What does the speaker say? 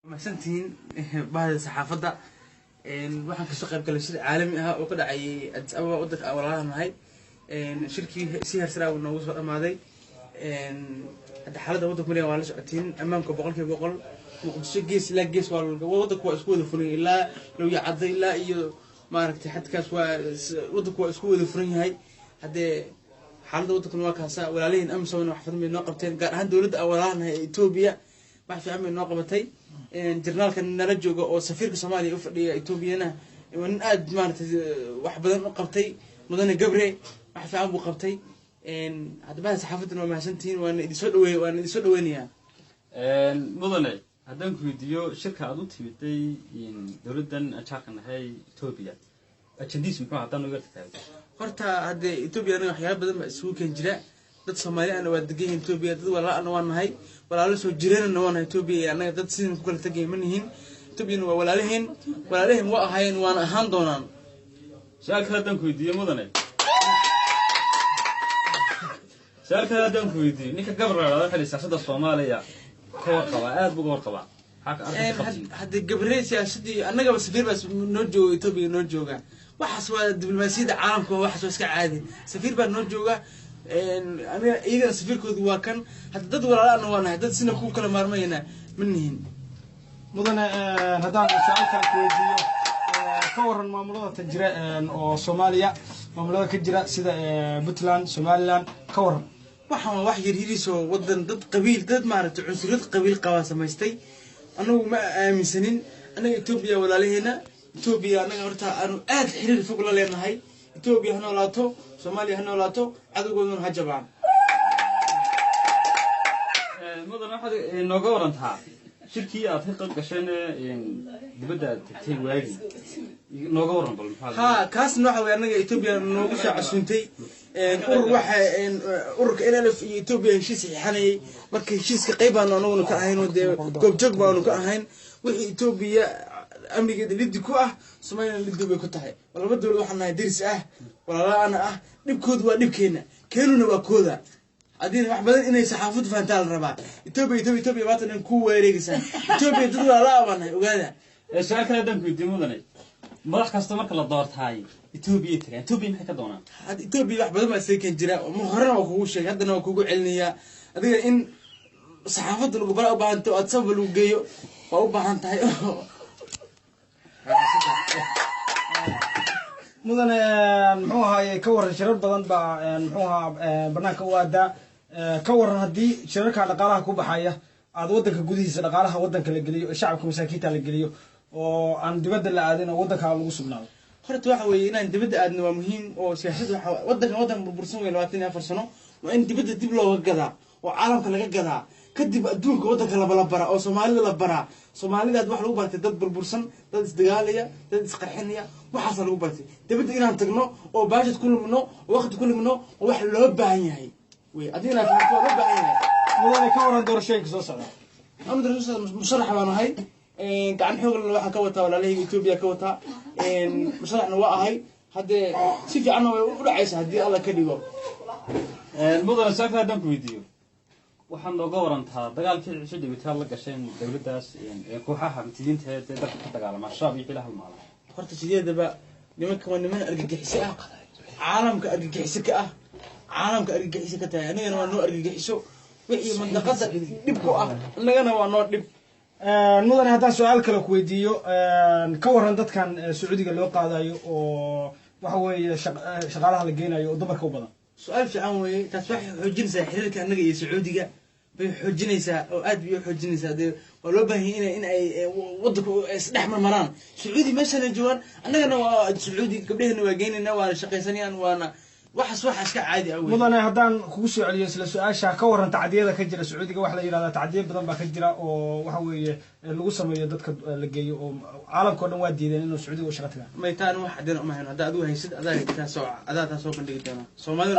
محسنتين بعد الصحافة waxaan ka soo qayb galay shir caalami ah oo ka dhacay Addis Ababa waddanka awalahan ahay shirkii si heersara uu noogu soo dhamaaday hadda xaaladda waddanka Maaliya waa la socotiin ammaanka boqolkiiba boqol muqdisho gees ilaa gees waa waddanku waa isku wada furan ilaa loo yacday ilaa iyo maaragtay xadkaas waa waddanku waa isku wada furan yahay hadde xaaladda waddanka waa kaasa walaalihiin amsoon wax fadlan noo qabteen gaar ahaan dawladda awalahan ahay Itoobiya wax fiican noo qabatay جرنالك نرجو أو سفير كصومالي أفريقيا إثيوبيانا وإن أد مارت واحد قبتي مدن جبري واحد في عبو قبتي هذا بس صحافتنا وما سنتين وأنا دي سود وينيا مدن هذا فيديو شركة عدوت في دولة أشاركنا هاي إثيوبيا أشنديس مكان عطانا وقت كذا قرتها هذا إثيوبيا أنا أحيانا بدل ما سوق كنجرة dad Soomaaliya ana waa degan Itoobiya dad walaal waan nahay walaalo soo jireen waan Itoobiya anaga dad sidin ku kala tagay manihin Itoobiya waa walaalihiin waa ahayn waan ahaan doonaan shaalka hadan ku weydiiyo mudane shaalka hadan ku weydiiyo ninka gabrada xilli siyaasadda Soomaaliya ka warqaba aad buu warqaba hadda gabrey siyaasadii anaga safiir bas noo joogo Itoobiya noo jooga waxaas waa diblomaasiyadda caalamka waxaas iska caadi safiir baa noo jooga أنا إذا سفير كود واكن حتى تدور على أنه وانا حتى سنة كل كلام مرمينا منهن مدن هذا سؤال كويديو كور المملكة تجرى أو سوماليا مملكة تجرى سيدا بطلان سوماليان كور waxaan wax yar hiriso wadan dad qabiil dad maaragtay cunsuriyad qabiil qawaasa maystay anagu ma aaminsanin anaga Itoobiya walaalaheena Itoobiya anaga horta aanu aad xiriir fog la leenahay Itoobiya hana laato Soomaaliya hana laato cadawgooduna ha jabaan mudan waxa nooga warantaa shirkii aad ka qayb gasheen dibadda tagtay waagi nooga waran bal maxaa kaas nooca way anaga Itoobiya noogu soo casuuntay ururka NLF iyo Itoobiya heshiis saxiixanayay marka heshiiska qayb aan anaguna ka ahayn oo goob joog baanu ka ahayn wixii Itoobiya amnigeeda liddi ku ah Soomaaliya liddi bay ku tahay walba dawlad waxaan nahay diris ah walaalaana ah dhibkood waa dhibkeena keenuna waa kooda adina wax badan inay saxaafadu faantaan rabaa Itoobiya baatan ku wareegaysan Itoobiya dad walaalaha baan ogaada shaqo kale dan ku diimudanay madax kasta marka la doortaay Itoobiya maxay ka doonaan had Itoobiya wax badan ma seekan jira ma horena waa kugu sheegay haddana waa kugu celinayaa adiga in saxaafadu lagu baro u baahan tahay aad sabab lagu geeyo waa u baahan tahay مدن محوها كور شرب بدن محوها برنامج وادا كور هدي شركة دقالها كوبحية عاد ودك جوديس دقالها ودك الجليو الشعب كمساكيت الجليو وعن دبد اللي عادنا ودك على وصلنا خرت واحد وين أنت بدأ أنه مهم وسياسة ودك بالبرسوم الوقتين فرسنا وأنت بدأ تبلغ وجدا وعالم كله جدا كدب أدونك ودك لبرا أو سومالي لبرا سومالي ده واحد لو بارتي ضد بالبرسن ضد استقالية ضد اسقرحينية وحصل لو بارتي تبدأ إنها تجنو أو باجت كل منه ووقت كل منه وواحد لو بعينه وأدينا في لو بعينه والله كورة دور شيء كسوسة أنا درس مصلح وانا هاي كان حول الواحد كوتا ولا ليه إثيوبيا كوتا مصلح نواء هاي هذا سيف عنه ورعيس هدي الله كديو الموضوع سافر دم فيديو waxaan nooga warantaa dagaalkii cisho dhibitaal la gasheen dawladdaas kooxaha mitidiinta ee dalka ka dagaalama shaab iyo ilaha maala horta sideedaba nimanka waa niman argagixiso ah caalamka argagixiso ka ah caalamka argagixiso ka tahay anigana waa noo argagixiso wixii mandaqada dhib ku ah annagana waa noo dhib mudan haddaan su'aal kale ku weydiiyo ka waran dadkan Sacuudiga loo qaadayo oo waxa weeye shaqaalaha la geenayo oo dumarka u badan سؤال في عموي تصبح حجنسة حريرك أنك يسعودية بحجنسة أو أدبي حجنسة ده ولو به إن أي وضك إحمر مران سعودي مثلا جوان أنا سعودي قبله إنه جينا وأنا شقي سنيان وأنا وحش كعادي أول مدن هدان خوشي عليه سؤال شاكور أنت عديدة كجرا سعودي واحد يلا تعديد بدن بكجرا وحوي الوسم يدك لجي وعالم كنا وادي إنه سعودي وشغلتها ما يتان واحد ما هنا هذا أدوه يسد هذا تسوع بندقي تنا سومالي